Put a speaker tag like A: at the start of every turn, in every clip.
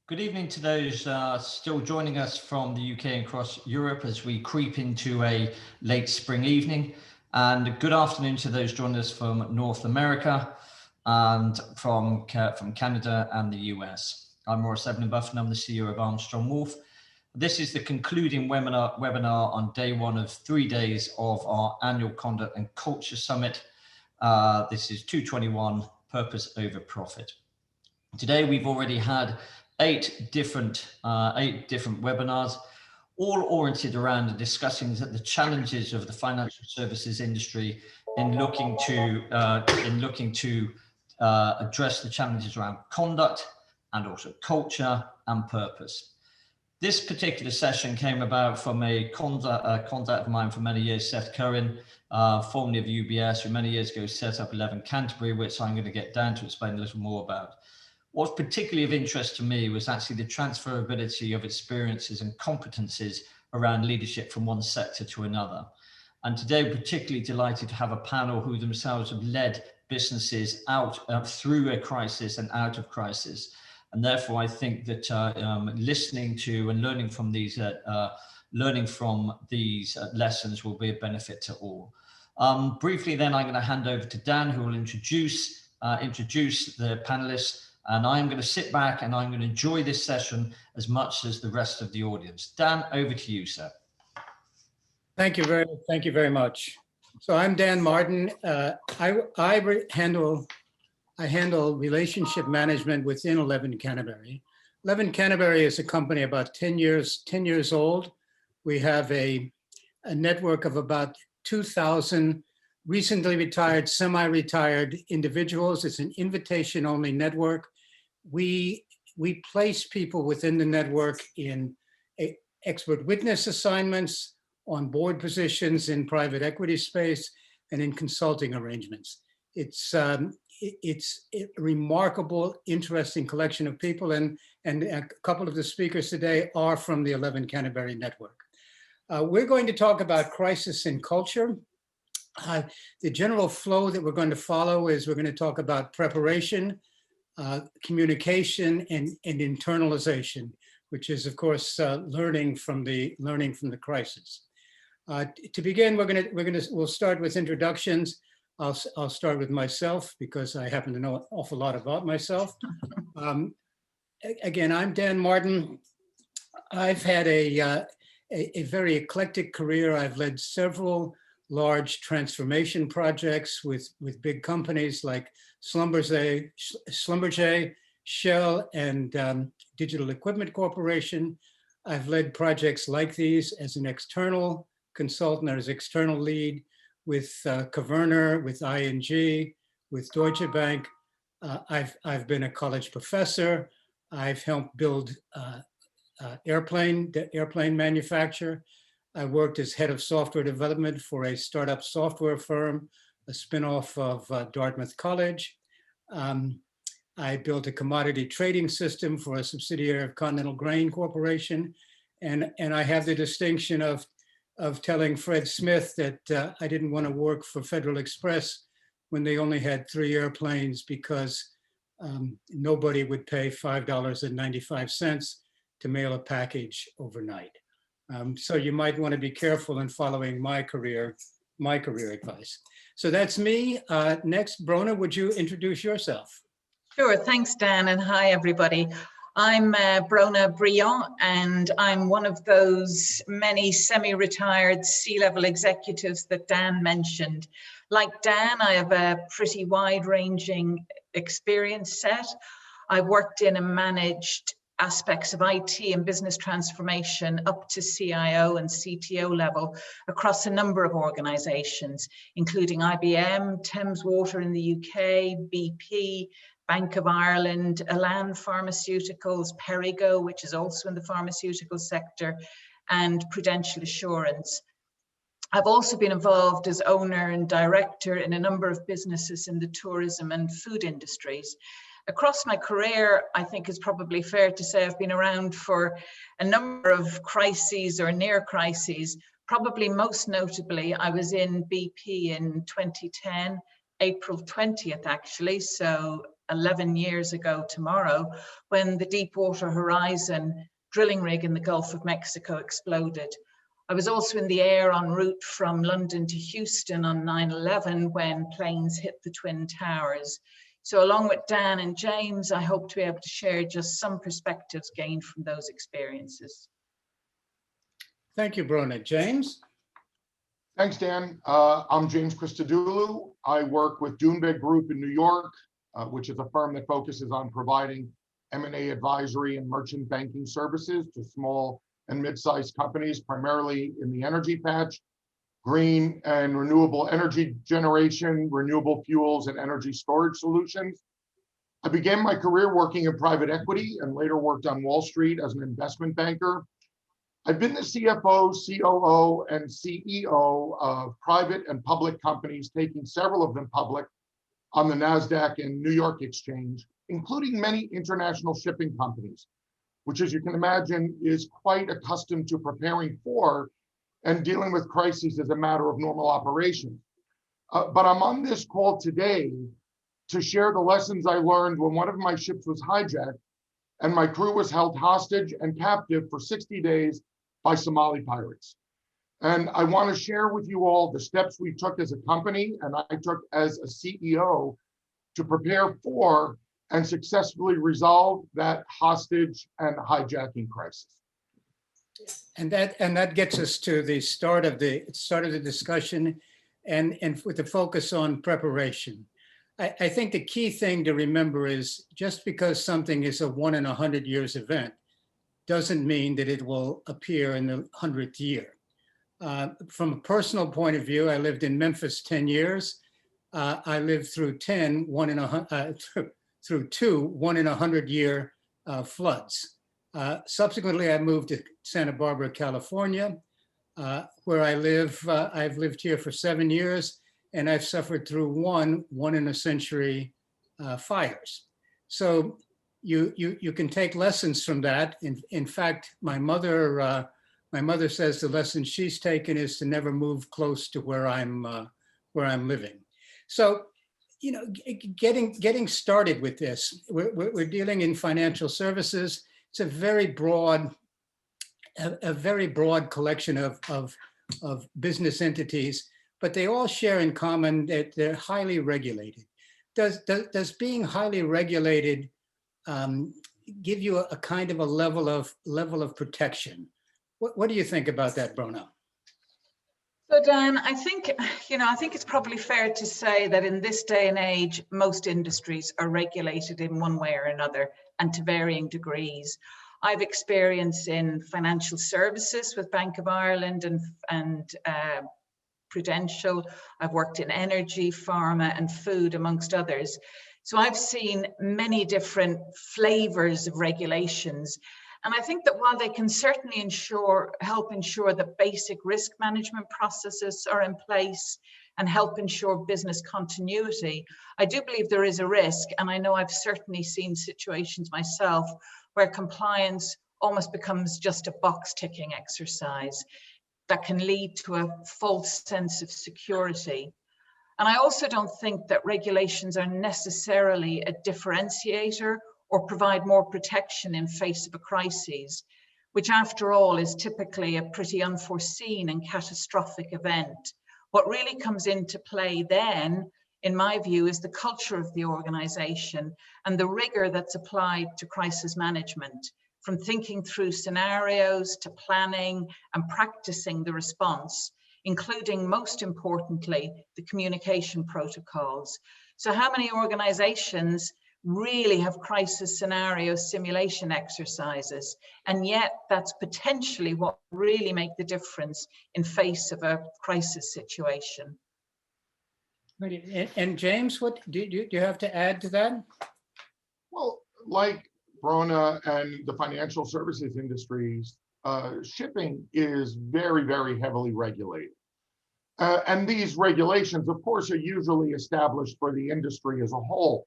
A: Good evening to those still joining us from the UK and across Europe as we creep into a late spring evening. And good afternoon to those joining us from North America and from Canada and the US. I'm Maurice Evelyn-Buffon, I'm the CEO of Armstrong Wolf. This is the concluding webinar on day one of 3 days of our annual Conduct and Culture Summit. This is 221, Purpose over Profit. Today we've already had eight different webinars, all oriented around discussing the challenges of the financial services industry in looking to address the challenges around conduct and also culture and purpose. This particular session came about from a contact of mine for many years, Seth Cohen, formerly of UBS, who many years ago set up 11 Canterbury, which I'm going to get down to explain a little more about. What's particularly of interest to me was actually the transferability of experiences and competencies around leadership from one sector to another. And today, we're particularly delighted to have a panel who themselves have led businesses out through a crisis and out of crisis. And therefore, I think that listening to and learning from these lessons will be a benefit to all. Briefly, then I'm going to hand over to Dan, who will introduce the panelists. And I'm going to sit back and I'm going to enjoy this session as much as the rest of the audience. Dan, over to you, sir.
B: Thank you very much. So I'm Dan Martin. I handle relationship management within 11 Canterbury. 11 Canterbury is a company about 10 years old. We have a network of about 2,000 recently retired, semi-retired individuals. It's an invitation-only network. We place people within the network in expert witness assignments, on board positions in private equity space, and in consulting arrangements. It's a remarkable, interesting collection of people, and a couple of the speakers today are from the 11 Canterbury network. We're going to talk about crisis in culture. The general flow that we're going to follow is we're going to talk about preparation, communication, and internalization, which is, of course, learning from the crisis. To begin, we'll start with introductions. I'll start with myself because I happen to know an awful lot about myself. Again, I'm Dan Martin. I've had a very eclectic career. I've led several large transformation projects with big companies like Schlumberger, Shell, and Digital Equipment Corporation. I've led projects like these as an external consultant, as external lead with Kverner, with ING, with Deutsche Bank. I've been a college professor. I've helped build airplane manufacture. I worked as head of software development for a startup software firm, a spinoff of Dartmouth College. I built a commodity trading system for a subsidiary of Continental Grain Corporation. And I have the distinction of telling Fred Smith that I didn't want to work for Federal Express when they only had 3 airplanes because nobody would pay $5.95 to mail a package overnight. So you might want to be careful in following my career advice. So that's me. Next, Brona, would you introduce yourself?
C: Sure, thanks, Dan, and hi, everybody. I'm Brona Briand, and I'm one of those many semi-retired C-level executives that Dan mentioned. Like Dan, I have a pretty wide-ranging experience set. I've worked in and managed aspects of IT and business transformation up to CIO and CTO level across a number of organizations, including IBM, Thames Water in the UK, BP, Bank of Ireland, Elan Pharmaceuticals, Perrigo, which is also in the pharmaceutical sector, and Prudential Assurance. I've also been involved as owner and director in a number of businesses in the tourism and food industries. Across my career, I think it's probably fair to say I've been around for a number of crises or near crises. Probably most notably, I was in BP in 2010, April 20th actually, so 11 years ago tomorrow, when the Deepwater Horizon drilling rig in the Gulf of Mexico exploded. I was also in the air en route from London to Houston on 9/11 when planes hit the Twin Towers. So along with Dan and James, I hope to be able to share just some perspectives gained from those experiences.
B: Thank you, Brona. James?
D: Thanks, Dan. I'm James Christodoulou. I work with Doonbeg Group in New York, which is a firm that focuses on providing M&A advisory and merchant banking services to small and mid-sized companies, primarily in the energy patch, green and renewable energy generation, renewable fuels, and energy storage solutions. I began my career working in private equity and later worked on Wall Street as an investment banker. I've been the CFO, COO, and CEO of private and public companies, taking several of them public on the NASDAQ and New York Exchange, including many international shipping companies, which, as you can imagine, is quite accustomed to preparing for and dealing with crises as a matter of normal operation. But I'm on this call today to share the lessons I learned when one of my ships was hijacked and my crew was held hostage and captive for 60 days by Somali pirates. And I want to share with you all the steps we took as a company and I took as a CEO to prepare for and successfully resolve that hostage and hijacking crisis.
B: And that gets us to the start of the discussion and with the focus on preparation. I think the key thing to remember is just because something is a 1 in 100 years event doesn't mean that it will appear in the 100th year. From a personal point of view, I lived in Memphis 10 years. I lived through two 1 in 100 year floods. Subsequently, I moved to Santa Barbara, California, where I live. I've lived here for 7 years, and I've suffered through one in a century fires. So you can take lessons from that. In fact, my mother says the lesson she's taken is to never move close to where I'm living. So, you know, getting started with this, we're dealing in financial services. It's a very broad collection of business entities, but they all share in common that they're highly regulated. Does being highly regulated give you a kind of a level of protection? What do you think about that, Brona?
C: So Dan, I think it's probably fair to say that in this day and age, most industries are regulated in one way or another and to varying degrees. I've experience in financial services with Bank of Ireland and Prudential. I've worked in energy, pharma, and food, amongst others. So I've seen many different flavors of regulations. And I think that while they can certainly help ensure that basic risk management processes are in place and help ensure business continuity, I do believe there is a risk. And I know I've certainly seen situations myself where compliance almost becomes just a box ticking exercise that can lead to a false sense of security. And I also don't think that regulations are necessarily a differentiator or provide more protection in face of a crisis, which after all is typically a pretty unforeseen and catastrophic event. What really comes into play then, in my view, is the culture of the organization and the rigor that's applied to crisis management, from thinking through scenarios to planning and practicing the response, including, most importantly, the communication protocols. So how many organizations really have crisis scenario simulation exercises? And yet that's potentially what really make the difference in face of a crisis situation.
B: And James, what do you have to add to that?
D: Well, like Brona and the financial services industries, shipping is very, very heavily regulated. And these regulations, of course, are usually established for the industry as a whole.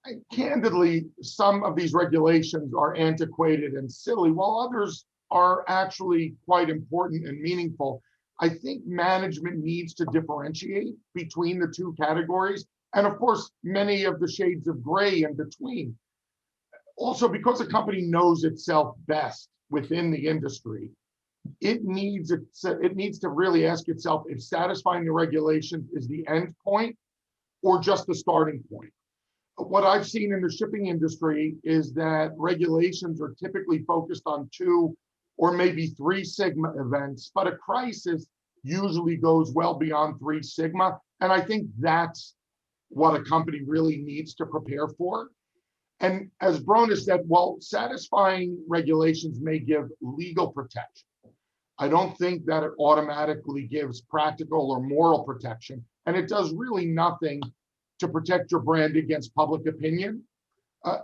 D: And candidly, some of these regulations are antiquated and silly, while others are actually quite important and meaningful. I think management needs to differentiate between the two categories and of course, many of the shades of gray in between. Also, because a company knows itself best within the industry, it needs to really ask itself if satisfying the regulations is the end point or just the starting point. What I've seen in the shipping industry is that regulations are typically focused on 2 or maybe 3 sigma events, but a crisis usually goes well beyond 3 sigma. And I think that's what a company really needs to prepare for. And as Brona said, while satisfying regulations may give legal protection, I don't think that it automatically gives practical or moral protection. And it does really nothing to protect your brand against public opinion.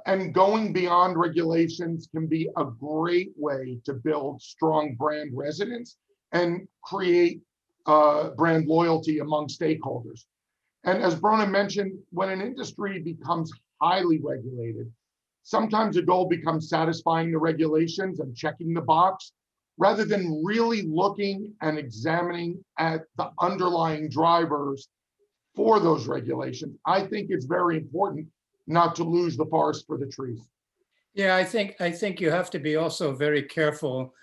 D: And going beyond regulations can be a great way to build strong brand resonance and create brand loyalty among stakeholders. And as Brona mentioned, when an industry becomes highly regulated, sometimes the goal becomes satisfying the regulations and checking the box, rather than really looking and examining at the underlying drivers for those regulations. I think it's very important not to lose the forest for the trees.
B: Yeah, I think you have to be also very careful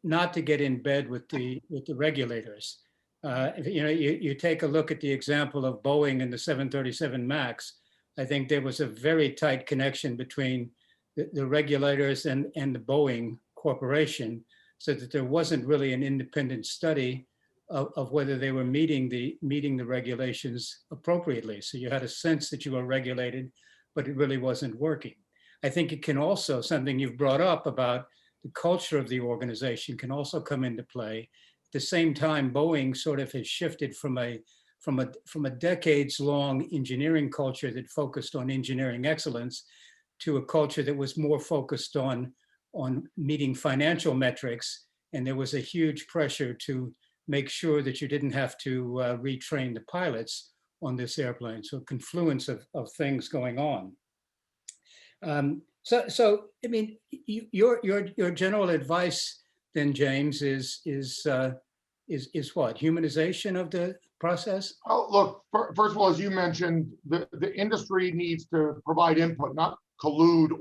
B: not to get in bed with the regulators. You take a look at the example of Boeing and the 737 MAX. I think there was a very tight connection between the regulators and the Boeing Corporation, so that there wasn't really an independent study of whether they were meeting the regulations appropriately. So you had a sense that you were regulated, but it really wasn't working. I think it can also, something you've brought up about the culture of the organization can also come into play. At the same time, Boeing sort of has shifted from a decades-long engineering culture that focused on engineering excellence to a culture that was more focused on meeting financial metrics. And there was a huge pressure to make sure that you didn't have to retrain the pilots on this airplane. So a confluence of things going on. So I mean, your general advice then, James, is what? Humanization of the process?
D: Oh, look, first of all, as you mentioned, the industry needs to provide input, not collude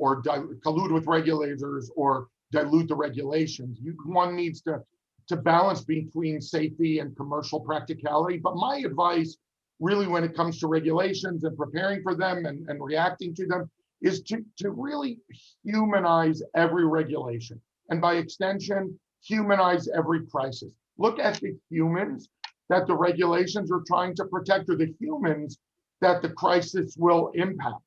D: with regulators or dilute the regulations. One needs to balance between safety and commercial practicality. But my advice really when it comes to regulations and preparing for them and reacting to them is to really humanize every regulation. And by extension, humanize every crisis. Look at the humans that the regulations are trying to protect, or the humans that the crisis will impact.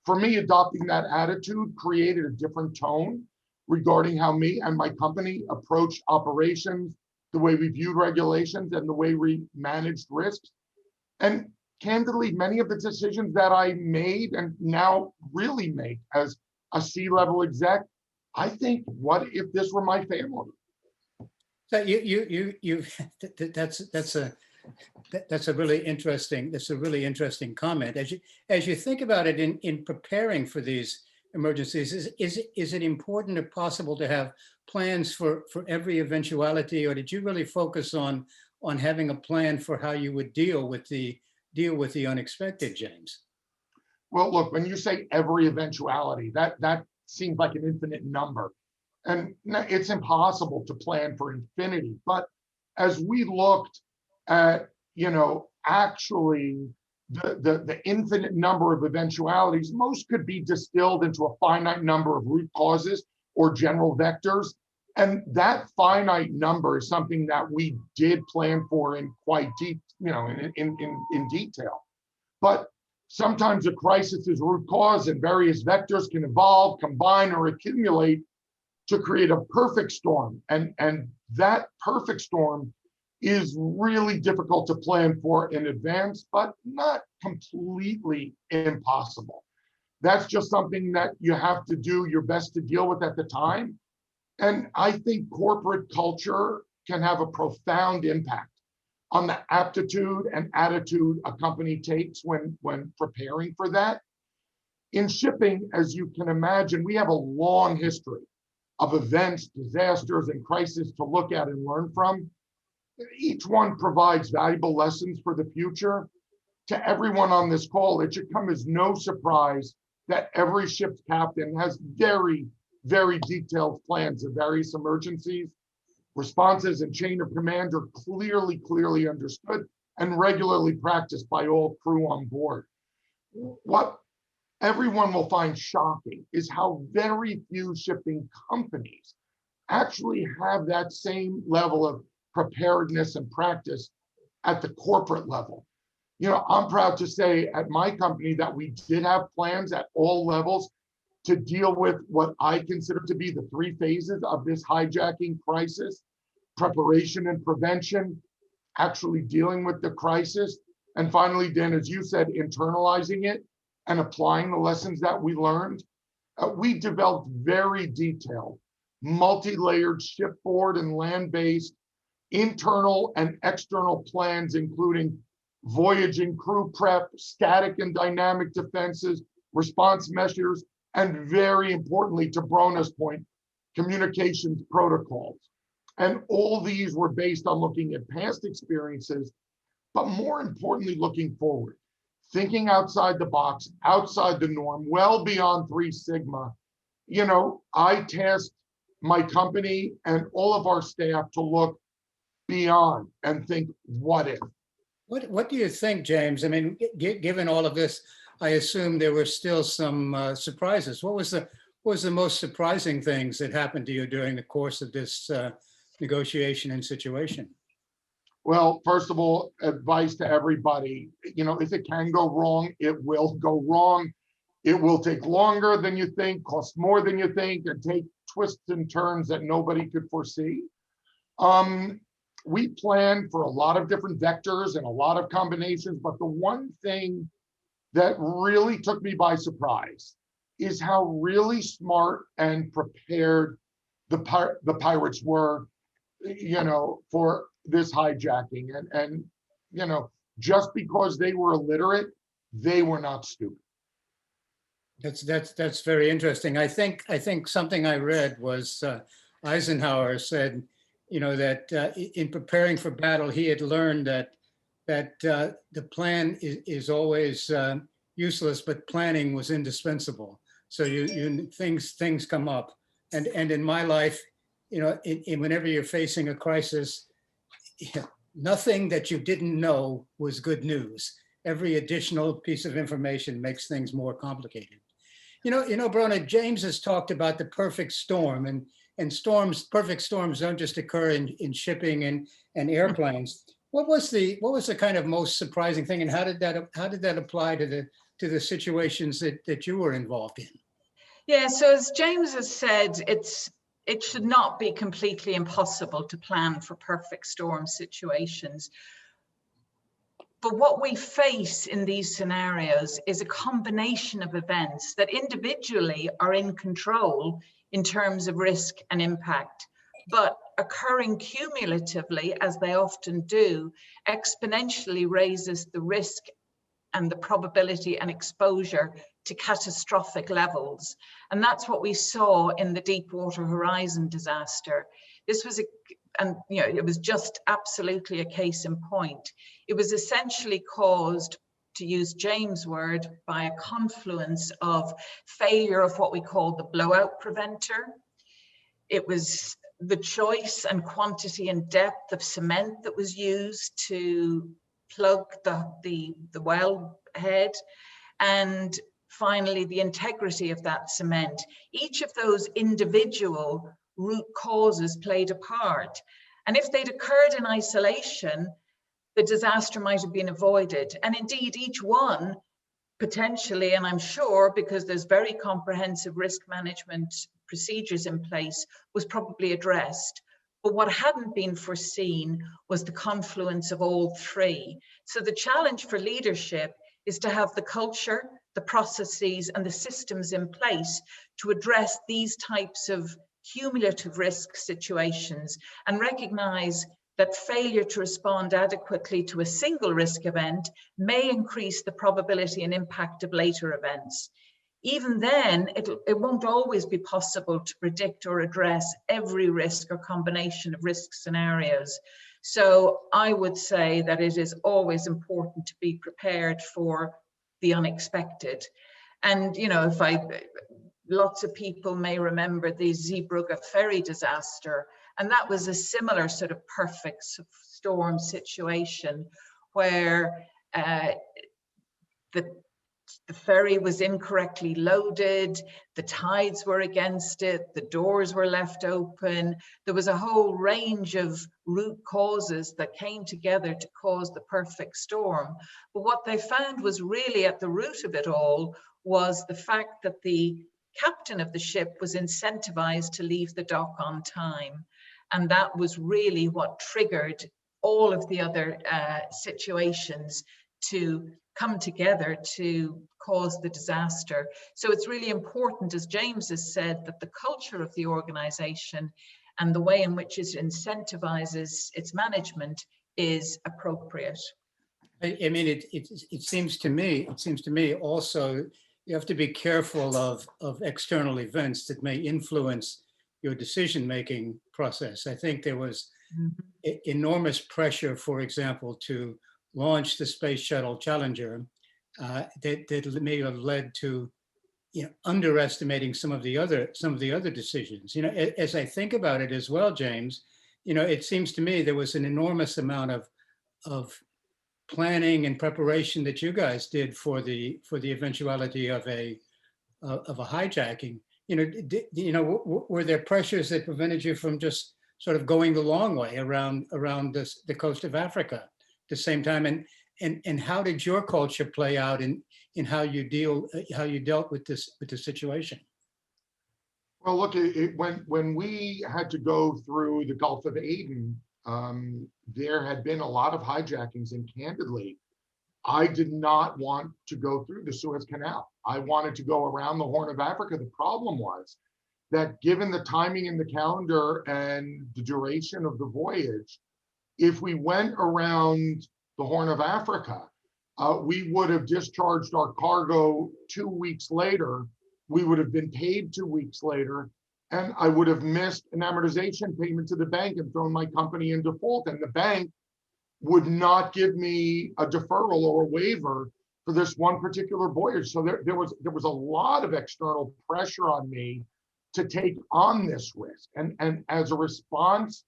D: For me, adopting that attitude created a different tone regarding how me and my company approached operations, the way we viewed regulations, and the way we managed risks. And candidly, many of the decisions that I made and now really make as a C-level exec, I think, what if this were my family?
B: So that's a really interesting comment. As you think about it in preparing for these emergencies, is it important or possible to have plans for every eventuality, or did you really focus on having a plan for how you would deal with the unexpected, James?
D: Well, look, when you say every eventuality, that seems like an infinite number. And it's impossible to plan for infinity. But as we looked at, actually the infinite number of eventualities, most could be distilled into a finite number of root causes or general vectors. And that finite number is something that we did plan for in quite deep, in detail. But sometimes a crisis's root cause and various vectors can evolve, combine, or accumulate to create a perfect storm. And that perfect storm is really difficult to plan for in advance, but not completely impossible. That's just something that you have to do your best to deal with at the time. And I think corporate culture can have a profound impact on the aptitude and attitude a company takes when preparing for that. In shipping, as you can imagine, we have a long history of events, disasters, and crises to look at and learn from. Each one provides valuable lessons for the future. to everyone on this call, it should come as no surprise that every ship's captain has very, very detailed plans of various emergencies. Responses and chain of command are clearly understood and regularly practiced by all crew on board. What everyone will find shocking is how very few shipping companies actually have that same level of preparedness and practice at the corporate level. You know, I'm proud to say at my company that we did have plans at all levels to deal with what I consider to be the 3 phases of this hijacking crisis: preparation and prevention, actually dealing with the crisis, and finally, Dan, as you said, internalizing it and applying the lessons that we learned. We developed very detailed, multi-layered shipboard and land-based internal and external plans, including voyage and crew prep, static and dynamic defenses, response measures, and very importantly, to Brona's point, communications protocols. And all these were based on looking at past experiences, but more importantly, looking forward, thinking outside the box, outside the norm, well beyond 3 Sigma. You know, I tasked my company and all of our staff to look beyond and think, what if?
B: What do you think, James? I mean, given all of this, I assume there were still some surprises. What was the most surprising things that happened to you during the course of this negotiation and situation?
D: Well, first of all, advice to everybody, you know, if it can go wrong, it will go wrong. It will take longer than you think, cost more than you think, and take twists and turns that nobody could foresee. We planned for a lot of different vectors and a lot of combinations, but the one thing that really took me by surprise is how really smart and prepared the pirates were, you know, for this hijacking. And you know, just because they were illiterate, they were not stupid.
B: That's very interesting. I think something I read was Eisenhower said, you know, that in preparing for battle, he had learned that the plan is always useless, but planning was indispensable. So things come up, and in my life, you know, whenever you're facing a crisis, nothing that you didn't know was good news. Every additional piece of information makes things more complicated. You know, Brona, James has talked about the perfect storm, and perfect storms don't just occur in shipping and airplanes. What was the kind of most surprising thing, and how did that apply to the situations that you were involved in?
C: Yeah, so as James has said, it should not be completely impossible to plan for perfect storm situations. But what we face in these scenarios is a combination of events that individually are in control in terms of risk and impact, but occurring cumulatively, as they often do, exponentially raises the risk and the probability and exposure to catastrophic levels. And that's what we saw in the Deepwater Horizon disaster. This was it was just absolutely a case in point. It was essentially caused, to use James' word, by a confluence of failure of what we call the blowout preventer. It was the choice and quantity and depth of cement that was used to plug the well head, and finally the integrity of that cement. Each of those individual root causes played a part, and if they'd occurred in isolation, the disaster might have been avoided. And indeed, each one potentially, and I'm sure because there's very comprehensive risk management procedures in place, was probably addressed. But what hadn't been foreseen was the confluence of all 3. So the challenge for leadership is to have the culture, the processes, and the systems in place to address these types of cumulative risk situations, and recognize that failure to respond adequately to a single risk event may increase the probability and impact of later events. Even then, it won't always be possible to predict or address every risk or combination of risk scenarios. So I would say that it is always important to be prepared for the unexpected. And, you know, lots of people may remember the Zeebrugge ferry disaster, and that was a similar sort of perfect storm situation where the ferry was incorrectly loaded, the tides were against it, the doors were left open. There was a whole range of root causes that came together to cause the perfect storm. But what they found was really at the root of it all was the fact that the captain of the ship was incentivized to leave the dock on time. And that was really what triggered all of the other situations to come together to cause the disaster. So it's really important, as James has said, that the culture of the organization and the way in which it incentivizes its management is appropriate.
B: I mean, it seems to me also you have to be careful of external events that may influence your decision-making process. I think there was enormous pressure, for example, to launch the Space Shuttle Challenger that may have led to, you know, underestimating some of the other decisions. You know, as I think about it as well, James, you know, it seems to me there was an enormous amount of planning and preparation that you guys did for the eventuality of a hijacking. You know, were there pressures that prevented you from just sort of going the long way around the coast of Africa at the same time? And how did your culture play out in how you dealt with the situation?
D: Well, look, when we had to go through the Gulf of Aden, there had been a lot of hijackings, and candidly, I did not want to go through the Suez Canal. I wanted to go around the Horn of Africa. The problem was that given the timing in the calendar and the duration of the voyage, if we went around the Horn of Africa, we would have discharged our cargo 2 weeks later. We would have been paid 2 weeks later, and I would have missed an amortization payment to the bank and thrown my company in default. And the bank would not give me a deferral or a waiver for this one particular voyage. So there was a lot of external pressure on me to take on this risk. And as a response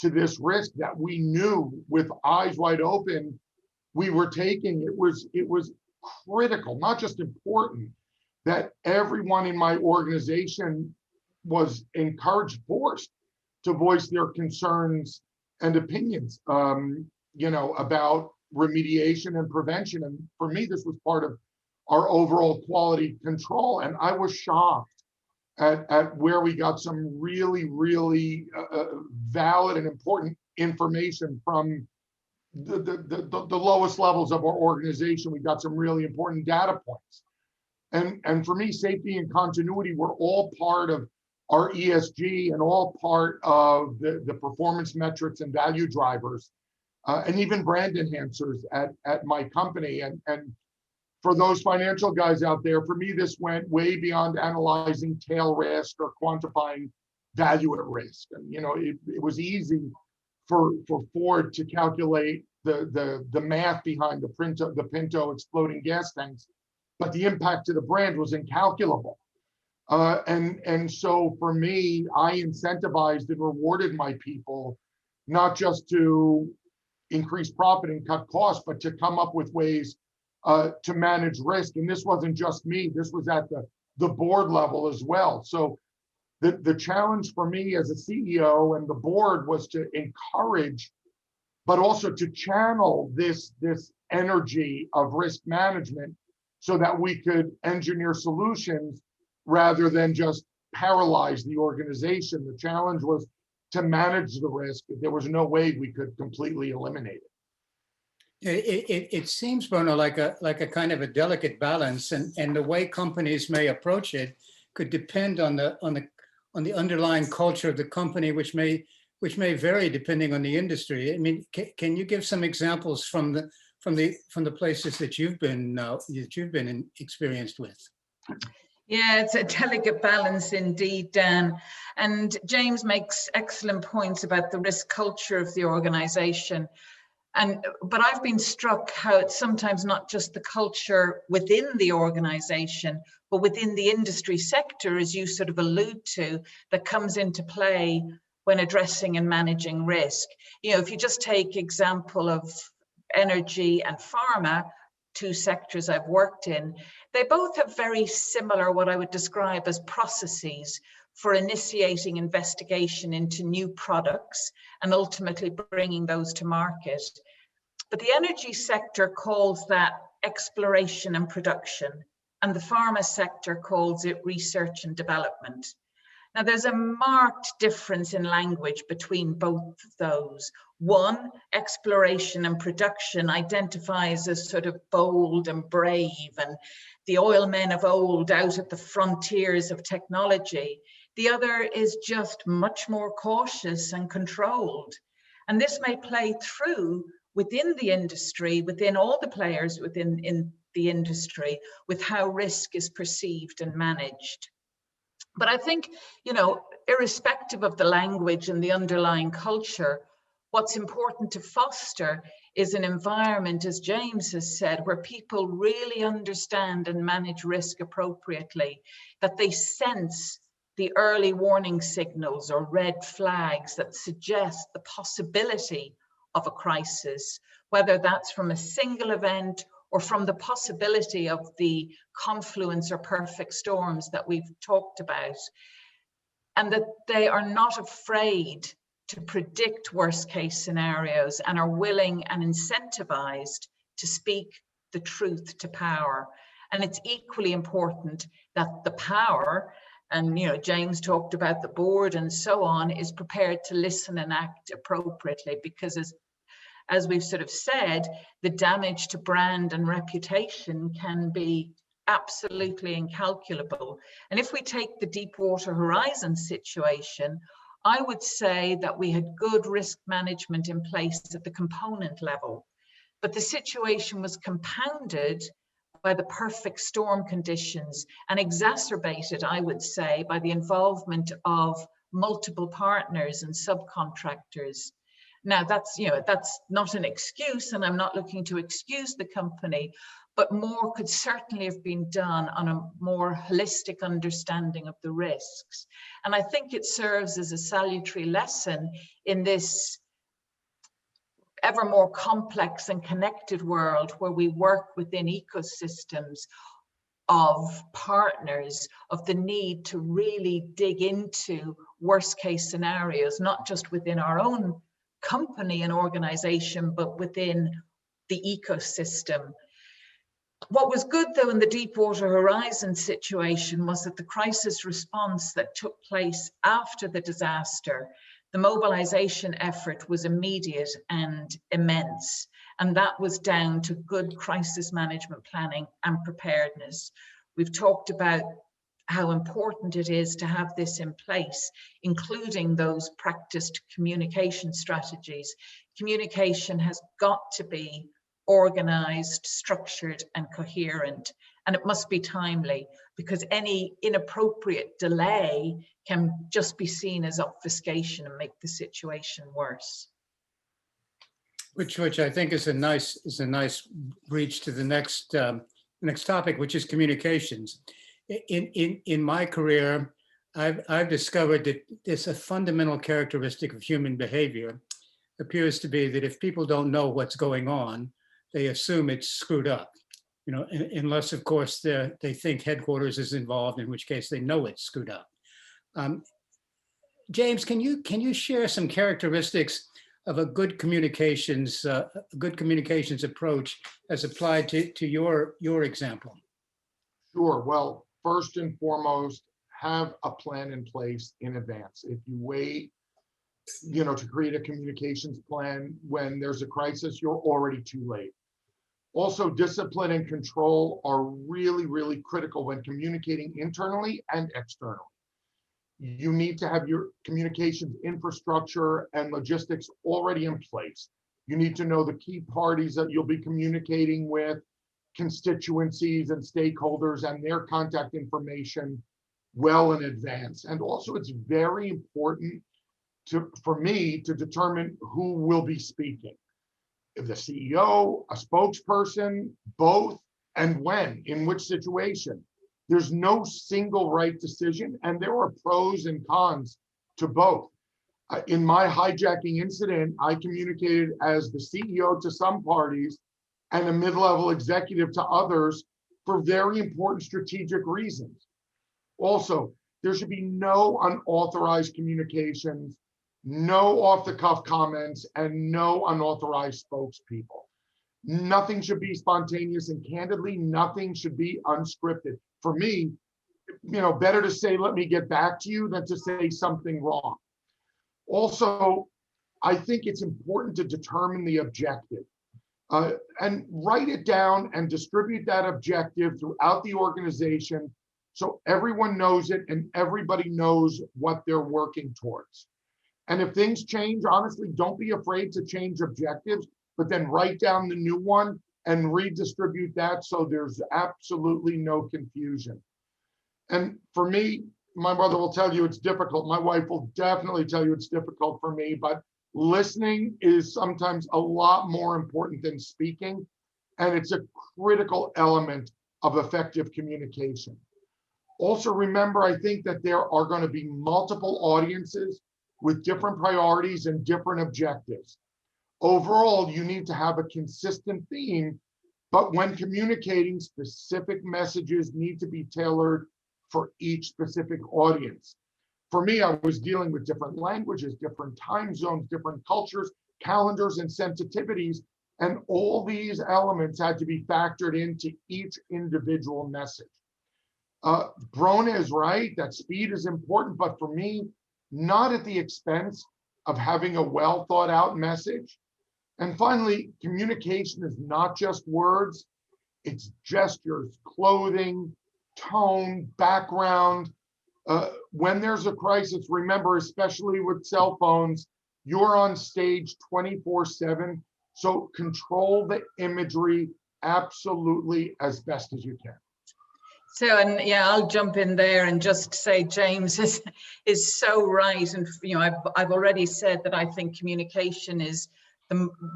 D: to this risk that we knew with eyes wide open we were taking, it was critical, not just important, that everyone in my organization was encouraged, forced to voice their concerns and opinions, you know, about remediation and prevention. And for me, this was part of our overall quality control. And I was shocked at where we got some really, really valid and important information from the lowest levels of our organization. We got some really important data points. And for me, safety and continuity were all part of our ESG and all part of the performance metrics and value drivers, and even brand enhancers at my company. And for those financial guys out there, for me, this went way beyond analyzing tail risk or quantifying value at risk. And you know, it was easy for Ford to calculate the math behind the Pinto exploding gas tanks, but the impact to the brand was incalculable. And so for me, I incentivized and rewarded my people, not just to increase profit and cut costs, but to come up with ways to manage risk. And this wasn't just me, this was at the board level as well. So the challenge for me as a CEO and the board was to encourage, but also to channel this energy of risk management so that we could engineer solutions rather than just paralyze the organization. The challenge was to manage the risk. There was no way we could completely eliminate it.
B: It seems, Bruno, like a kind of a delicate balance, and the way companies may approach it could depend on the underlying culture of the company, which may vary depending on the industry. I mean, can you give some examples from the places that you've been experienced with?
C: Yeah, it's a delicate balance indeed, Dan. And James makes excellent points about the risk culture of the organization. But I've been struck how it's sometimes not just the culture within the organization, but within the industry sector, as you sort of allude to, that comes into play when addressing and managing risk. You know, if you just take example of energy and pharma, two sectors I've worked in, they both have very similar, what I would describe as processes for initiating investigation into new products and ultimately bringing those to market. But the energy sector calls that exploration and production, and the pharma sector calls it research and development. Now, there's a marked difference in language between both of those. One, exploration and production, identifies as sort of bold and brave, and the oil men of old out at the frontiers of technology. The other is just much more cautious and controlled. And this may play through within the industry, within all the players within the industry, with how risk is perceived and managed. But I think, you know, irrespective of the language and the underlying culture, what's important to foster is an environment, as James has said, where people really understand and manage risk appropriately, that they sense the early warning signals or red flags that suggest the possibility of a crisis, whether that's from a single event or from the possibility of the confluence or perfect storms that we've talked about, and that they are not afraid to predict worst case scenarios and are willing and incentivized to speak the truth to power. And it's equally important that the power, and you know, James talked about the board and so on, is prepared to listen and act appropriately, because as we've sort of said, the damage to brand and reputation can be absolutely incalculable. And if we take the Deepwater Horizon situation, I would say that we had good risk management in place at the component level, but the situation was compounded by the perfect storm conditions and exacerbated, I would say, by the involvement of multiple partners and subcontractors. Now, that's not an excuse, and I'm not looking to excuse the company, but more could certainly have been done on a more holistic understanding of the risks. And I think it serves as a salutary lesson in this ever more complex and connected world where we work within ecosystems of partners, of the need to really dig into worst case scenarios, not just within our own company and organization, but within the ecosystem. What was good, though, in the Deepwater Horizon situation was that the crisis response that took place after the disaster, the mobilization effort was immediate and immense. And that was down to good crisis management planning and preparedness. We've talked about how important it is to have this in place, including those practiced communication strategies. Communication has got to be organized, structured, and coherent, and it must be timely, because any inappropriate delay can just be seen as obfuscation and make the situation worse.
B: Which I think is a nice reach to the next topic, which is communications. In my career, I've discovered that there's a fundamental characteristic of human behavior appears to be that if people don't know what's going on, they assume it's screwed up. You know, unless of course they think headquarters is involved, in which case they know it's screwed up. James, can you share some characteristics of a good communications approach as applied to your example?
D: Sure. Well, first and foremost, have a plan in place in advance. If you wait, to create a communications plan when there's a crisis, you're already too late. Also, discipline and control are really, really critical when communicating internally and externally. You need to have your communications infrastructure and logistics already in place. You need to know the key parties that you'll be communicating with, constituencies and stakeholders and their contact information well in advance. And also it's very important for me to determine who will be speaking. If the CEO, a spokesperson, both, and when, in which situation. There's no single right decision, and there are pros and cons to both. In my hijacking incident, I communicated as the CEO to some parties and a mid-level executive to others for very important strategic reasons. Also, there should be no unauthorized communications, no off-the-cuff comments, and no unauthorized spokespeople. Nothing should be spontaneous, and candidly, nothing should be unscripted. For me, better to say, let me get back to you, than to say something wrong. Also, I think it's important to determine the objective and write it down and distribute that objective throughout the organization so everyone knows it and everybody knows what they're working towards. And if things change, honestly, don't be afraid to change objectives, but then write down the new one and redistribute that so there's absolutely no confusion. And for me, my mother will tell you it's difficult. My wife will definitely tell you it's difficult for me, but listening is sometimes a lot more important than speaking. And it's a critical element of effective communication. Also remember, I think that there are going to be multiple audiences with different priorities and different objectives. Overall, you need to have a consistent theme, but when communicating, specific messages need to be tailored for each specific audience. For me, I was dealing with different languages, different time zones, different cultures, calendars, and sensitivities, and all these elements had to be factored into each individual message. Brona is right that speed is important, but for me, not at the expense of having a well thought out message. And finally, communication is not just words, it's gestures, clothing, tone, background. When there's a crisis, remember, especially with cell phones, you're on stage 24/7. So control the imagery absolutely as best as you can.
C: So, and yeah, I'll jump in there and just say James is so right. And I've already said that I think communication is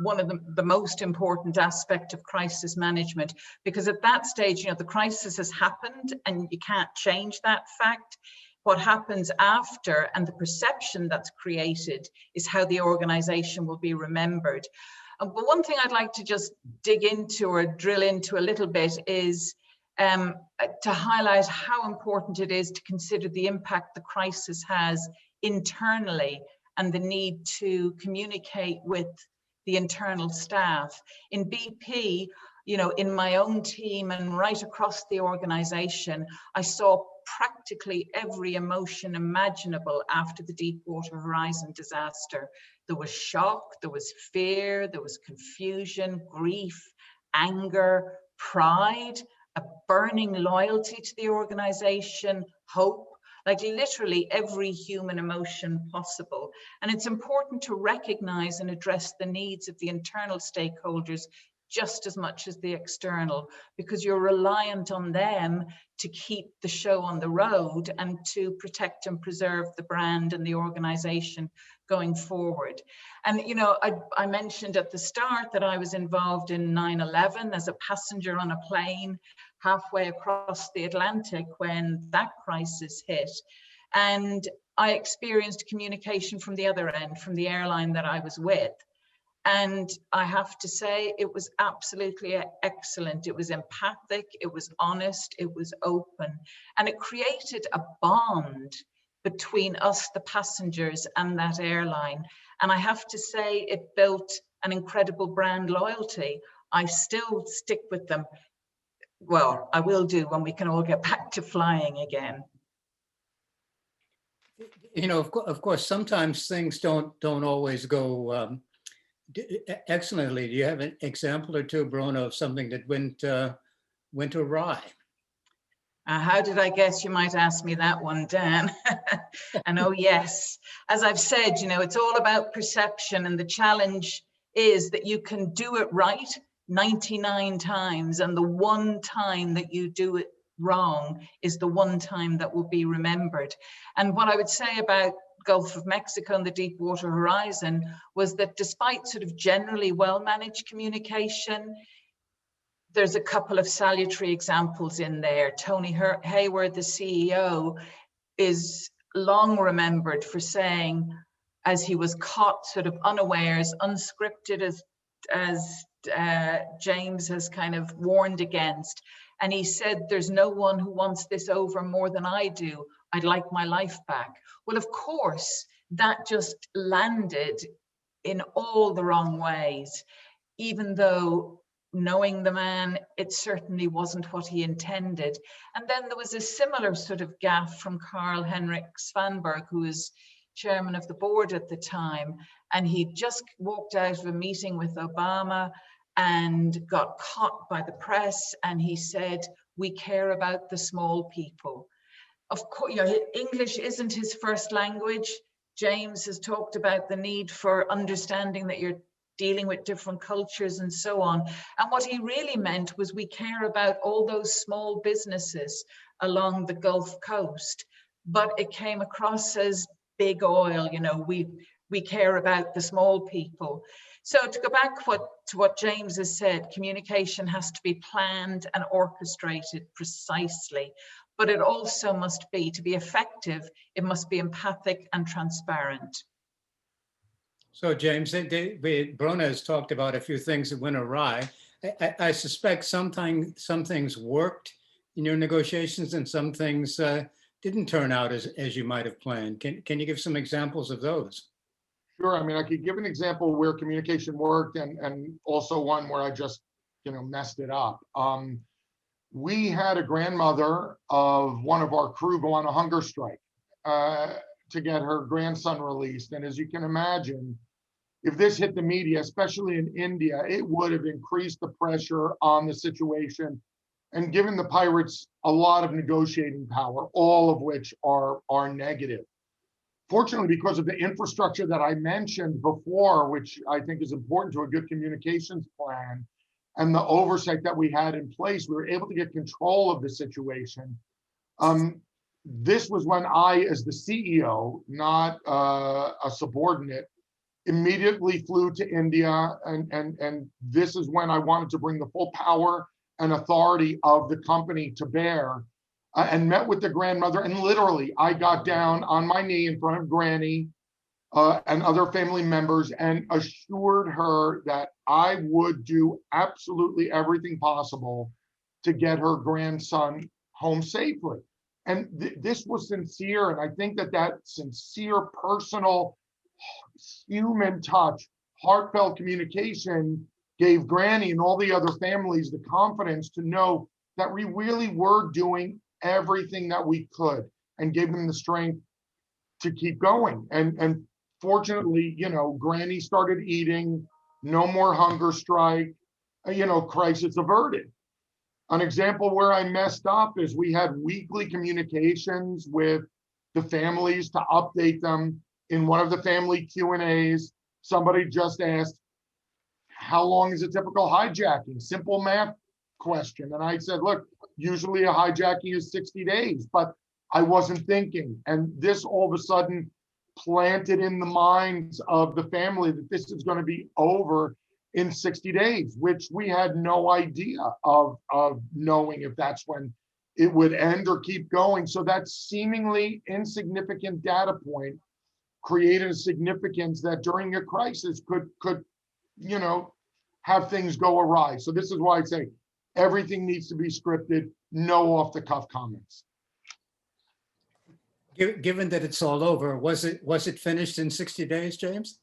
C: one of the most important aspect of crisis management, because at that stage, the crisis has happened and you can't change that fact. What happens after and the perception that's created is how the organization will be remembered. But one thing I'd like to just dig into or drill into a little bit is to highlight how important it is to consider the impact the crisis has internally and the need to communicate with the internal staff. In BP, in my own team and right across the organization, I saw practically every emotion imaginable after the Deepwater Horizon disaster. There was shock, there was fear, there was confusion, grief, anger, pride, a burning loyalty to the organization, hope, like literally every human emotion possible. And it's important to recognize and address the needs of the internal stakeholders just as much as the external, because you're reliant on them to keep the show on the road and to protect and preserve the brand and the organization going forward. And I mentioned at the start that I was involved in 9/11 as a passenger on a plane halfway across the Atlantic when that crisis hit. And I experienced communication from the other end, from the airline that I was with. And I have to say, it was absolutely excellent. It was empathic, it was honest, it was open, and it created a bond between us, the passengers, and that airline. And I have to say, it built an incredible brand loyalty. I still stick with them. Well, I will do when we can all get back to flying again.
B: Of course, sometimes things don't always go excellently. Do you have an example or two, Brona, of something that went awry?
C: How did I guess you might ask me that one, Dan? And oh yes, as I've said, it's all about perception, and the challenge is that you can do it right, 99 times, and the one time that you do it wrong is the one time that will be remembered. And what I would say about Gulf of Mexico and the Deepwater Horizon was that despite sort of generally well-managed communication, there's a couple of salutary examples in there. Tony Hayward, the CEO, is long remembered for saying, as he was caught sort of unawares, unscripted, as James has kind of warned against. And he said, there's no one who wants this over more than I do. I'd like my life back. Well, of course, that just landed in all the wrong ways, even though knowing the man, it certainly wasn't what he intended. And then there was a similar sort of gaffe from Carl-Henrik Svanberg, who was chairman of the board at the time. And he just walked out of a meeting with Obama and got caught by the press. And he said, we care about the small people. Of course, you know, English isn't his first language. James has talked about the need for understanding that you're dealing with different cultures and so on. And what he really meant was we care about all those small businesses along the Gulf Coast, but it came across as big oil, you know, we care about the small people. So to go back to what James has said, communication has to be planned and orchestrated precisely, but it also must be, to be effective, it must be empathic and transparent.
B: So James, Brona has talked about a few things that went awry. I suspect some things worked in your negotiations and some things didn't turn out as you might have planned. Can you give some examples of those?
D: Sure. I mean, I could give an example where communication worked and also one where I just, messed it up. We had a grandmother of one of our crew go on a hunger strike to get her grandson released. And as you can imagine, if this hit the media, especially in India, it would have increased the pressure on the situation and given the pirates a lot of negotiating power, all of which are negative. Fortunately, because of the infrastructure that I mentioned before, which I think is important to a good communications plan, and the oversight that we had in place, we were able to get control of the situation. This was when I, as the CEO, not a subordinate, immediately flew to India. And this is when I wanted to bring the full power and authority of the company to bear and met with the grandmother. And literally, I got down on my knee in front of Granny and other family members and assured her that I would do absolutely everything possible to get her grandson home safely. And this was sincere. And I think that sincere, personal, human touch, heartfelt communication gave Granny and all the other families the confidence to know that we really were doing everything that we could and gave them the strength to keep going. And fortunately, Granny started eating, no more hunger strike, crisis averted. An example where I messed up is we had weekly communications with the families to update them. In one of the family Q&As, somebody just asked, how long is a typical hijacking? Simple math question. And I said, look, usually a hijacking is 60 days, but I wasn't thinking. And this all of a sudden planted in the minds of the family that this is going to be over in 60 days, which we had no idea of knowing if that's when it would end or keep going. So that seemingly insignificant data point created a significance that during a crisis could have things go awry. So this is why I say everything needs to be scripted, no off the cuff comments.
B: Given that it's all over, was it finished in 60 days, James?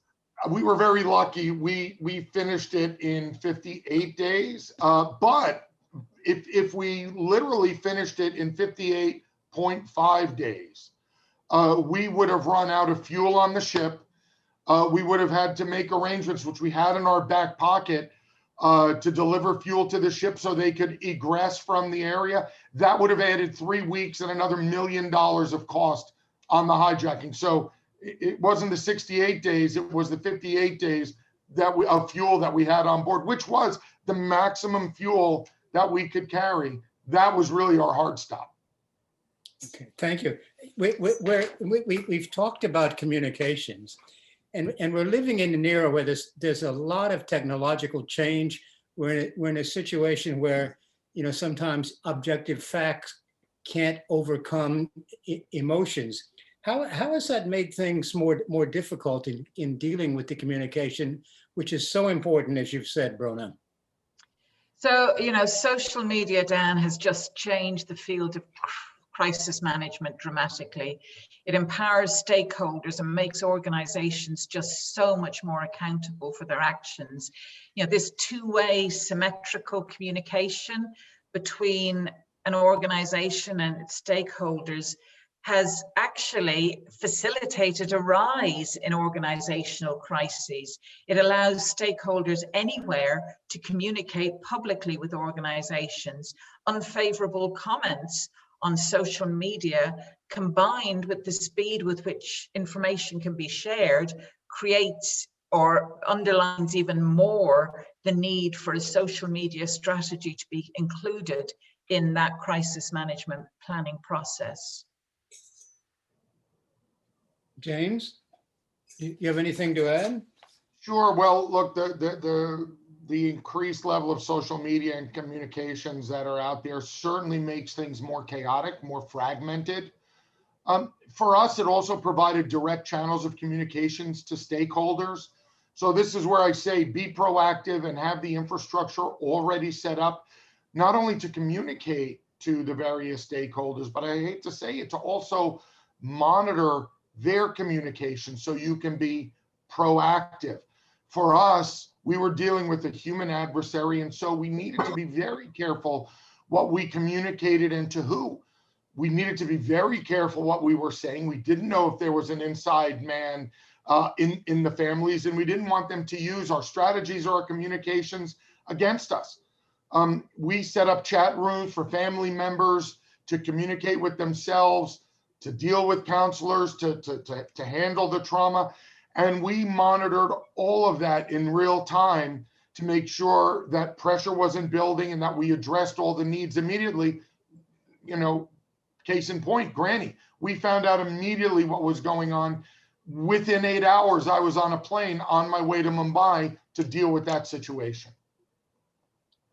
D: We were very lucky. We finished it in 58 days. But if we literally finished it in 58.5 days, we would have run out of fuel on the ship. We would have had to make arrangements, which we had in our back pocket, to deliver fuel to the ship so they could egress from the area. That would have added 3 weeks and another $1 million of cost on the hijacking. So it wasn't the 68 days, it was the 58 days. of fuel that we had on board, which was the maximum fuel that we could carry. That was really our hard stop.
B: Okay, thank you. We've talked about communications, and we're living in an era where there's a lot of technological change. We're in a situation where, you know, sometimes objective facts can't overcome emotions. How has that made things more difficult in dealing with the communication, which is so important, as you've said, Brona?
C: So, you know, social media, Dan, has just changed the field of crisis management dramatically. It empowers stakeholders and makes organizations just so much more accountable for their actions. You know, this two-way symmetrical communication between an organization and its stakeholders has actually facilitated a rise in organizational crises. It allows stakeholders anywhere to communicate publicly with organizations. Unfavorable comments on social media, combined with the speed with which information can be shared, creates or underlines even more the need for a social media strategy to be included in that crisis management planning process.
B: James, you have anything to add?
D: Sure. Well, look, the increased level of social media and communications that are out there certainly makes things more chaotic, more fragmented. For us, it also provided direct channels of communications to stakeholders. So this is where I say be proactive and have the infrastructure already set up, not only to communicate to the various stakeholders, but I hate to say it, to also monitor their communication so you can be proactive. For us, we were dealing with a human adversary, and so we needed to be very careful what we communicated and to who. We needed to be very careful what we were saying. We didn't know if there was an inside man in the families, and we didn't want them to use our strategies or our communications against us. We set up chat rooms for family members to communicate with themselves, to deal with counselors, to handle the trauma. And we monitored all of that in real time to make sure that pressure wasn't building and that we addressed all the needs immediately. You know, case in point, Granny, we found out immediately what was going on. Within 8 hours, I was on a plane on my way to Mumbai to deal with that situation.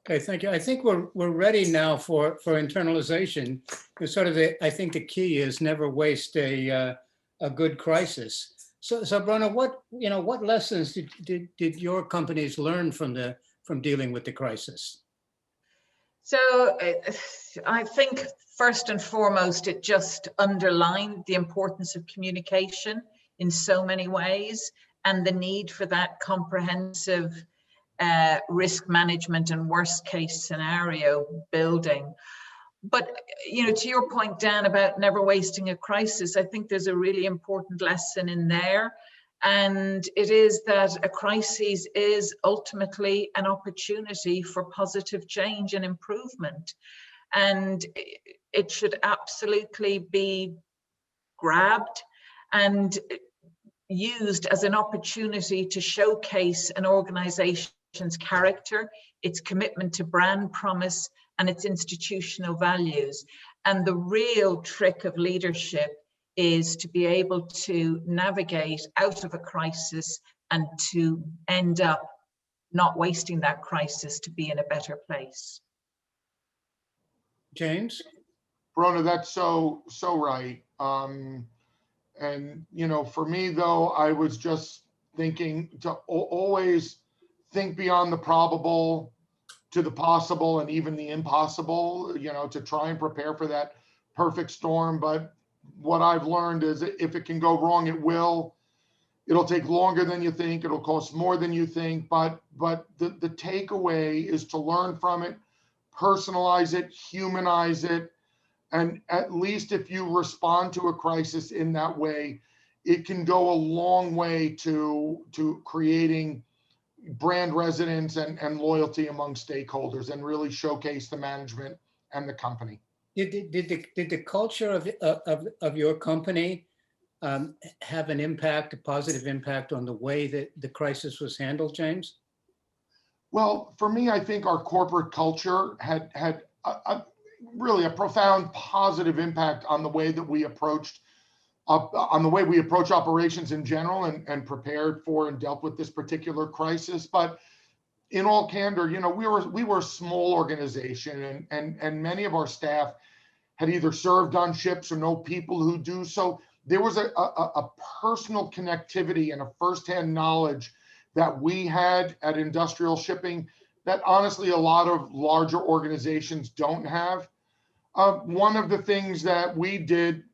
B: Okay, thank you. I think we're ready now for internalization. Because sort of I think the key is never waste a good crisis. So Brona, what lessons did your companies learn from dealing with the crisis?
C: So I think first and foremost, it just underlined the importance of communication in so many ways and the need for that comprehensive risk management and worst case scenario building. But, you know, to your point, Dan, about never wasting a crisis, I think there's a really important lesson in there. And it is that a crisis is ultimately an opportunity for positive change and improvement. And it should absolutely be grabbed and used as an opportunity to showcase an organization's character, its commitment to brand promise, and its institutional values. And the real trick of leadership is to be able to navigate out of a crisis and to end up not wasting that crisis to be in a better place.
B: James?
D: Brona, that's so right. And, you know, for me, though, I was just thinking to always think beyond the probable to the possible and even the impossible, you know, to try and prepare for that perfect storm. But what I've learned is if it can go wrong, it will. It'll take longer than you think. It'll cost more than you think. But the takeaway is to learn from it, personalize it, humanize it. And at least if you respond to a crisis in that way, it can go a long way to creating brand resonance and loyalty among stakeholders and really showcase the management and the company.
B: Did the culture of your company have an impact, a positive impact on the way that the crisis was handled, James?
D: Well, for me, I think our corporate culture had really a profound positive impact on the way that we approach operations in general and prepared for and dealt with this particular crisis. But in all candor, you know, we were a small organization, and many of our staff had either served on ships or know people who do. So there was a personal connectivity and a firsthand knowledge that we had at Industrial Shipping that honestly a lot of larger organizations don't have. One of the things that we did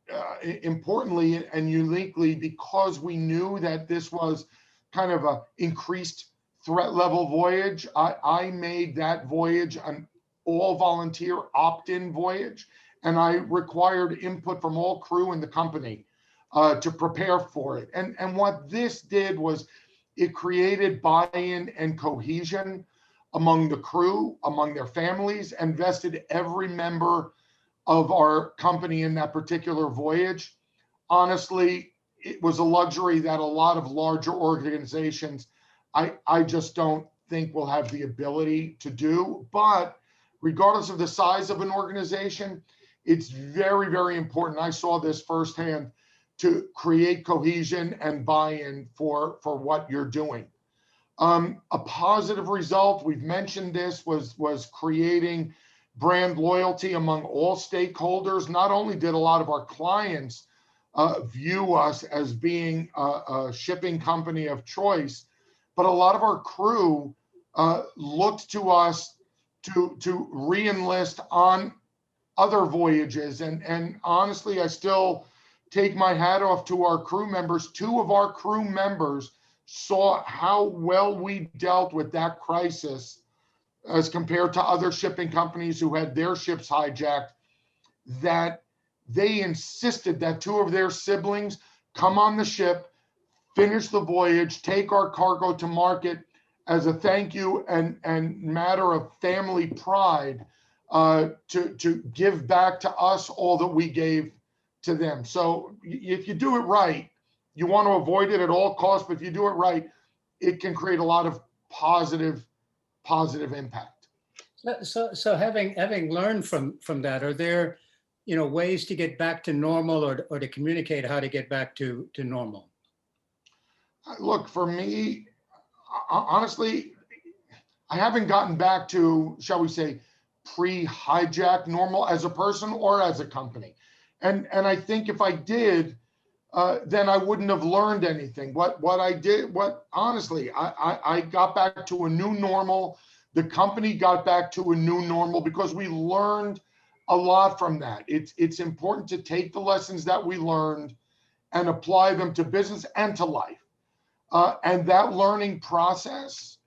D: importantly and uniquely, because we knew that this was kind of a increased threat level voyage, I made that voyage an all volunteer opt-in voyage, and I required input from all crew in the company to prepare for it. And what this did was it created buy-in and cohesion among the crew, among their families, and vested every member of our company in that particular voyage. Honestly, it was a luxury that a lot of larger organizations, I just don't think will have the ability to do. But regardless of the size of an organization, it's very, very important. I saw this firsthand to create cohesion and buy-in for what you're doing. A positive result, we've mentioned this, was creating brand loyalty among all stakeholders. Not only did a lot of our clients view us as being a shipping company of choice, but a lot of our crew looked to us to re-enlist on other voyages. And honestly, I still take my hat off to our crew members. 2 of our crew members saw how well we dealt with that crisis as compared to other shipping companies who had their ships hijacked, that they insisted that 2 of their siblings come on the ship, finish the voyage, take our cargo to market as a thank you and matter of family pride, to give back to us all that we gave to them. So if you do it right, you want to avoid it at all costs, but if you do it right, it can create a lot of positive impact.
B: So having learned from that, are there, you know, ways to get back to normal or to communicate how to get back to normal?
D: Look, for me, honestly, I haven't gotten back to, shall we say, pre-hijack normal as a person or as a company. And I think if I did, then I wouldn't have learned anything. Honestly, I got back to a new normal. The company got back to a new normal because we learned a lot from that. It's important to take the lessons that we learned and apply them to business and to life. And that learning process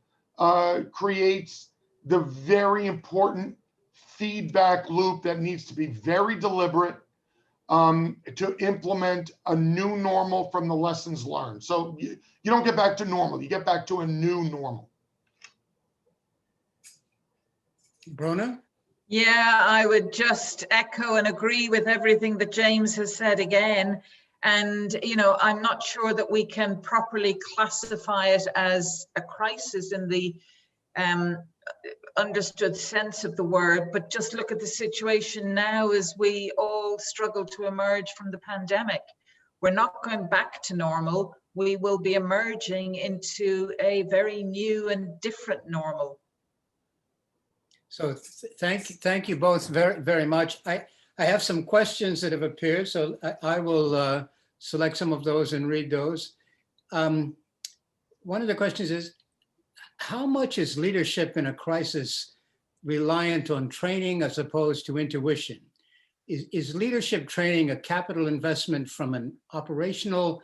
D: creates the very important feedback loop that needs to be very deliberate to implement a new normal from the lessons learned. So you don't get back to normal, you get back to a new normal.
B: Brona?
C: Yeah, I would just echo and agree with everything that James has said again. And, you know, I'm not sure that we can properly classify it as a crisis in the understood sense of the word, but just look at the situation now as we all struggle to emerge from the pandemic. We're not going back to normal. We will be emerging into a very new and different normal.
B: So thank you both very, very much. I have some questions that have appeared, so I will select some of those and read those. One of the questions is, how much is leadership in a crisis reliant on training as opposed to intuition? Is leadership training a capital investment from an operational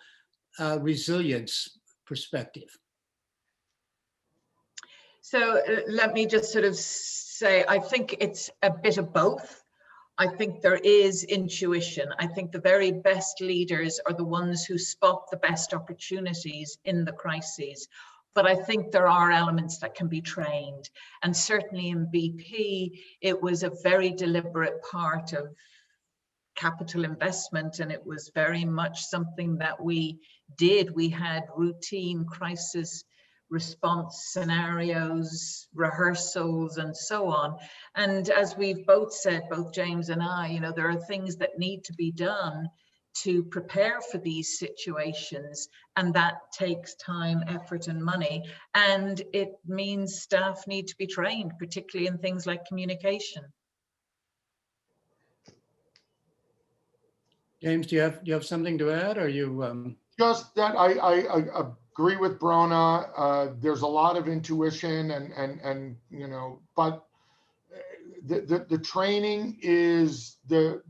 B: resilience perspective?
C: So let me just sort of say, I think it's a bit of both. I think there is intuition. I think the very best leaders are the ones who spot the best opportunities in the crises. But I think there are elements that can be trained. And certainly in BP, it was a very deliberate part of capital investment, and it was very much something that we did. We had routine crisis response scenarios, rehearsals, and so on. And as we've both said, both James and I, you know, there are things that need to be done to prepare for these situations, and that takes time, effort, and money. And it means staff need to be trained, particularly in things like communication.
B: James, do you have something to add, or you?
D: Just that I agree with Brona. There's a lot of intuition and you know, but the training is the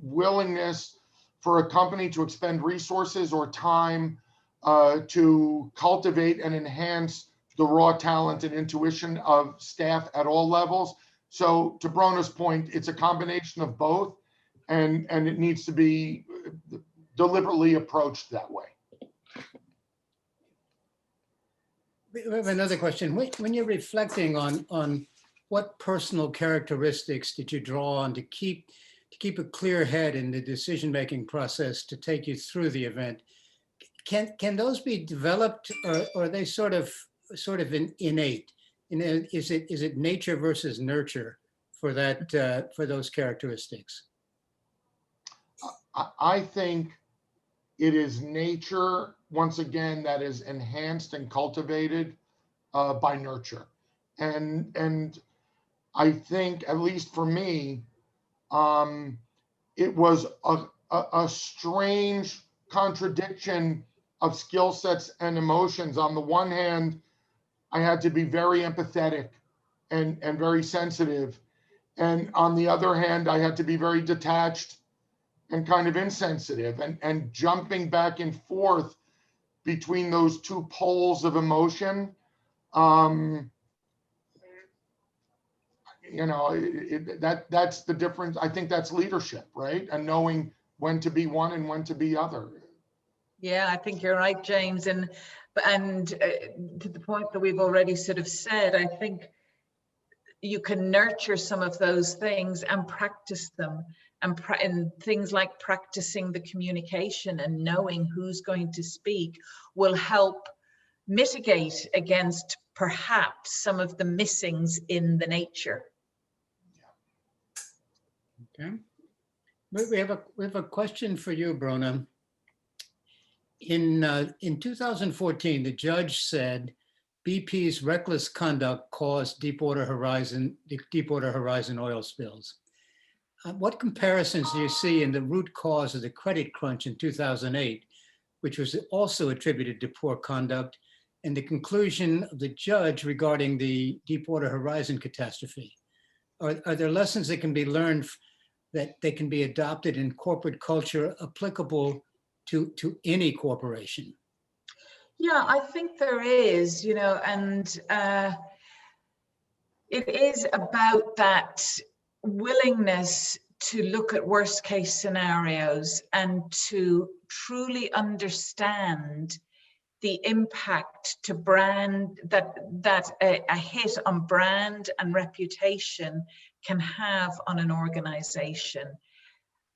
D: willingness for a company to expend resources or time to cultivate and enhance the raw talent and intuition of staff at all levels. So to Brona's point, it's a combination of both, and it needs to be deliberately approached that way.
B: We have another question. When you're reflecting on what personal characteristics did you draw on to keep a clear head in the decision-making process to take you through the event, can those be developed, or are they sort of innate? You know, is it nature versus nurture for that for those characteristics?
D: I think it is nature, once again, that is enhanced and cultivated by nurture. And I think, at least for me, it was a strange contradiction of skill sets and emotions. On the one hand, I had to be very empathetic and very sensitive. And on the other hand, I had to be very detached and kind of insensitive, and jumping back and forth between those two poles of emotion. You know, that's the difference. I think that's leadership, right? And knowing when to be one and when to be other.
C: Yeah, I think you're right, James. And to the point that we've already sort of said, I think you can nurture some of those things and practice them. And things like practicing the communication and knowing who's going to speak will help mitigate against perhaps some of the missings in the nature.
B: Okay. We have a question for you, Brona. In 2014, the judge said BP's reckless conduct caused the Deepwater Horizon oil spills. What comparisons do you see in the root cause of the credit crunch in 2008, which was also attributed to poor conduct, and the conclusion of the judge regarding the Deepwater Horizon catastrophe? Are there lessons that can be learned that they can be adopted in corporate culture applicable to any corporation?
C: Yeah, I think there is, you know, and it is about that willingness to look at worst case scenarios and to truly understand the impact to brand that a hit on brand and reputation can have on an organization.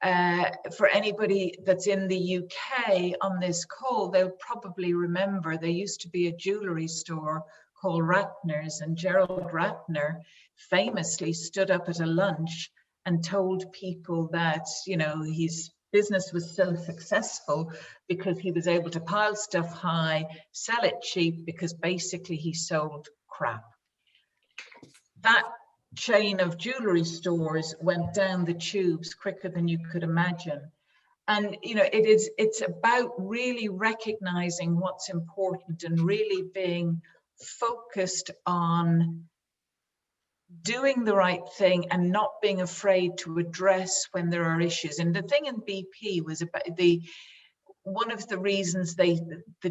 C: For anybody that's in the UK on this call, they'll probably remember there used to be a jewelry store called Ratner's, and Gerald Ratner famously stood up at a lunch and told people that, you know, his business was so successful because he was able to pile stuff high, sell it cheap, because basically he sold crap. That chain of jewelry stores went down the tubes quicker than you could imagine. And, you know, it's about really recognizing what's important and really being focused on doing the right thing and not being afraid to address when there are issues. And the thing in BP was about one of the reasons the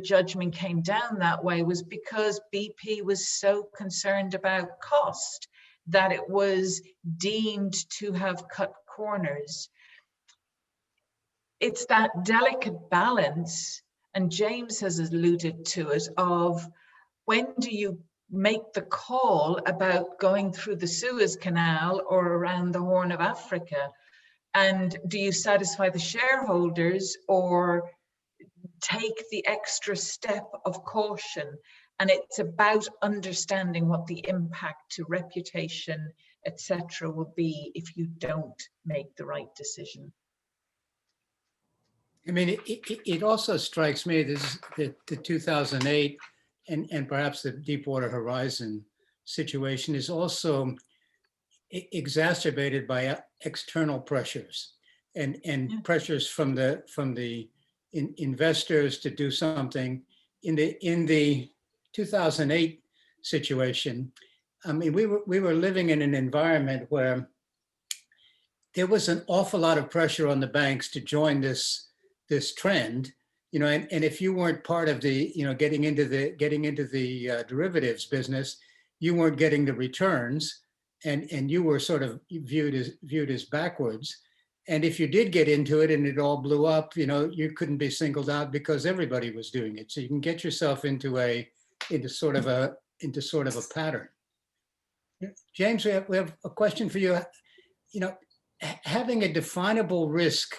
C: judgment came down that way was because BP was so concerned about cost that it was deemed to have cut corners. It's that delicate balance, and James has alluded to it, of when do you make the call about going through the Suez Canal or around the Horn of Africa? And do you satisfy the shareholders or take the extra step of caution? And it's about understanding what the impact to reputation, etc., will be if you don't make the right decision.
B: I mean, it also strikes me that the 2008 and perhaps the Deepwater Horizon situation is also exacerbated by external pressures and pressures from the investors to do something. In the 2008 situation, I mean, we were living in an environment where there was an awful lot of pressure on the banks to join this trend, you know, and if you weren't part of the, you know, getting into the derivatives business, you weren't getting the returns, and you were sort of viewed as backwards. And if you did get into it and it all blew up, you know, you couldn't be singled out because everybody was doing it. So you can get yourself into sort of a pattern. James, we have a question for you. You know, having a definable risk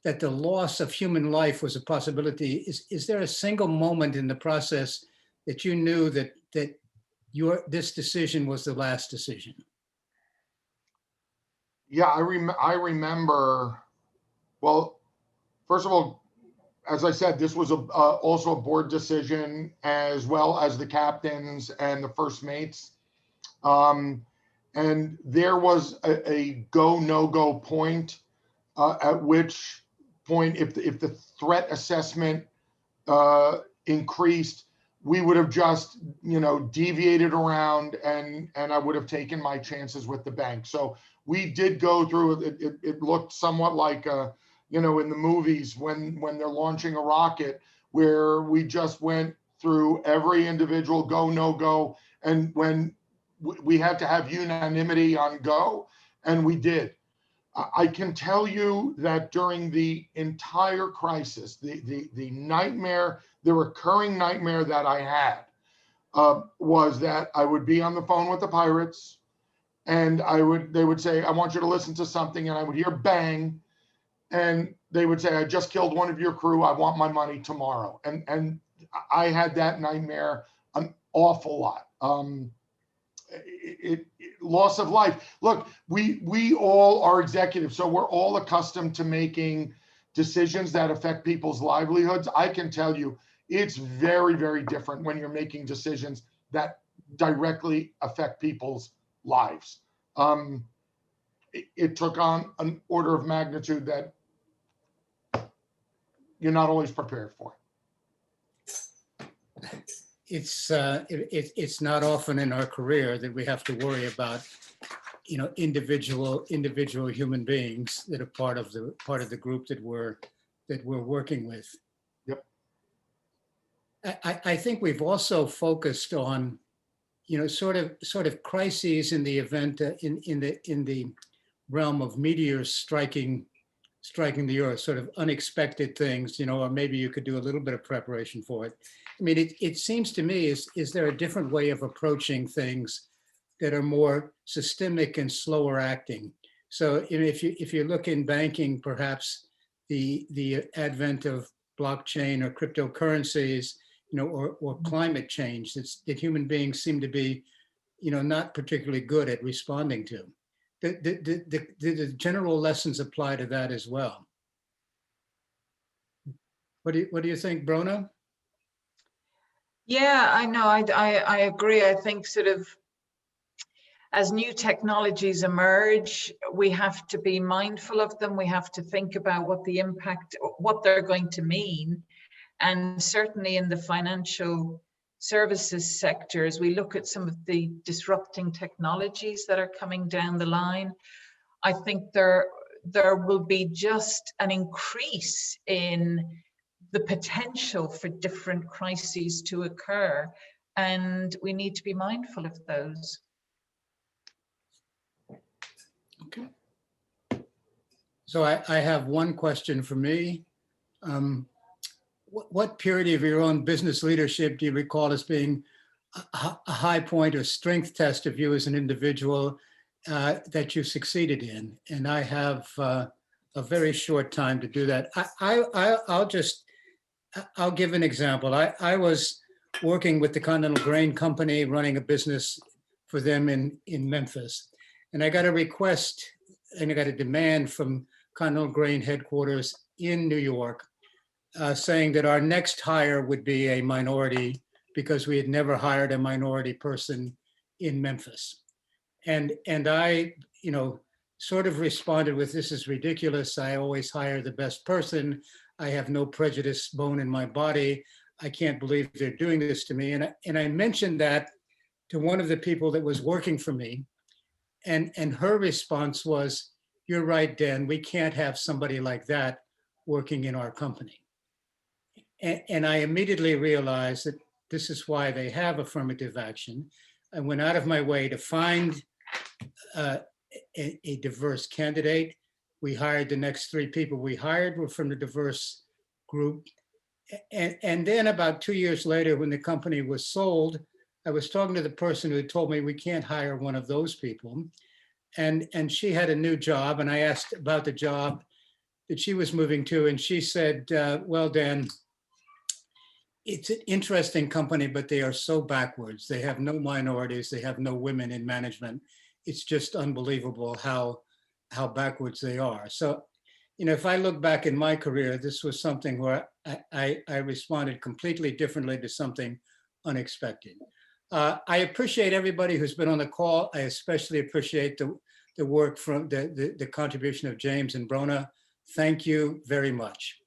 B: that the loss of human life was a possibility, is there a single moment in the process that you knew that this decision was the last decision?
D: Yeah, I remember, well, first of all, as I said, this was also a board decision, as well as the captains and the first mates. And there was a go, no-go point, at which point, if the threat assessment increased, we would have just, you know, deviated around, and I would have taken my chances with the bank. So we did go through it. It looked somewhat like, you know, in the movies when they're launching a rocket, where we just went through every individual go, no go. And when we had to have unanimity on go, and we did. I can tell you that during the entire crisis, the nightmare, the recurring nightmare that I had was that I would be on the phone with the pirates, and they would say, I want you to listen to something, and I would hear bang, and they would say, I just killed one of your crew, I want my money tomorrow. And I had that nightmare an awful lot. Loss of life. Look, we all are executives, so we're all accustomed to making decisions that affect people's livelihoods. I can tell you, it's very, very different when you're making decisions that directly affect people's lives. It took on an order of magnitude that you're not always prepared for.
B: It's not often in our career that we have to worry about, you know, individual human beings that are part of the group that we're working with.
D: Yep.
B: I think we've also focused on, you know, sort of crises in the event in the realm of meteors striking the earth, sort of unexpected things, you know, or maybe you could do a little bit of preparation for it. I mean, it seems to me, is there a different way of approaching things that are more systemic and slower acting? So, you know, if you look in banking, perhaps the advent of blockchain or cryptocurrencies, you know, or climate change that human beings seem to be, you know, not particularly good at responding to. The general lessons apply to that as well. What do you think, Brona?
C: Yeah, I know. I agree. I think sort of as new technologies emerge, we have to be mindful of them. We have to think about what the impact, what they're going to mean. And certainly in the financial services sector, as we look at some of the disrupting technologies that are coming down the line, I think there will be just an increase in the potential for different crises to occur, and we need to be mindful of those.
B: Okay. So I have one question for me. What period of your own business leadership do you recall as being a high point or strength test of you as an individual that you succeeded in? And I have a very short time to do that. I'll give an example. I was working with the Continental Grain Company, running a business for them in Memphis. And I got a request and I got a demand from Continental Grain headquarters in New York saying that our next hire would be a minority because we had never hired a minority person in Memphis. And I, sort of responded with, this is ridiculous. I always hire the best person. I have no prejudice bone in my body. I can't believe they're doing this to me. And I mentioned that to one of the people that was working for me. And her response was, you're right, Dan, we can't have somebody like that working in our company. And I immediately realized that this is why they have affirmative action. I went out of my way to find a diverse candidate. We hired the next 3 people we hired were from the diverse group. And then about 2 years later, when the company was sold, I was talking to the person who had told me we can't hire one of those people. And she had a new job, and I asked about the job that she was moving to, and she said, well, Dan, it's an interesting company, but they are so backwards. They have no minorities. They have no women in management. It's just unbelievable how backwards they are. So, if I look back in my career, this was something where I responded completely differently to something unexpected. I appreciate everybody who's been on the call. I especially appreciate the work from the contribution of James and Brona. Thank you very much.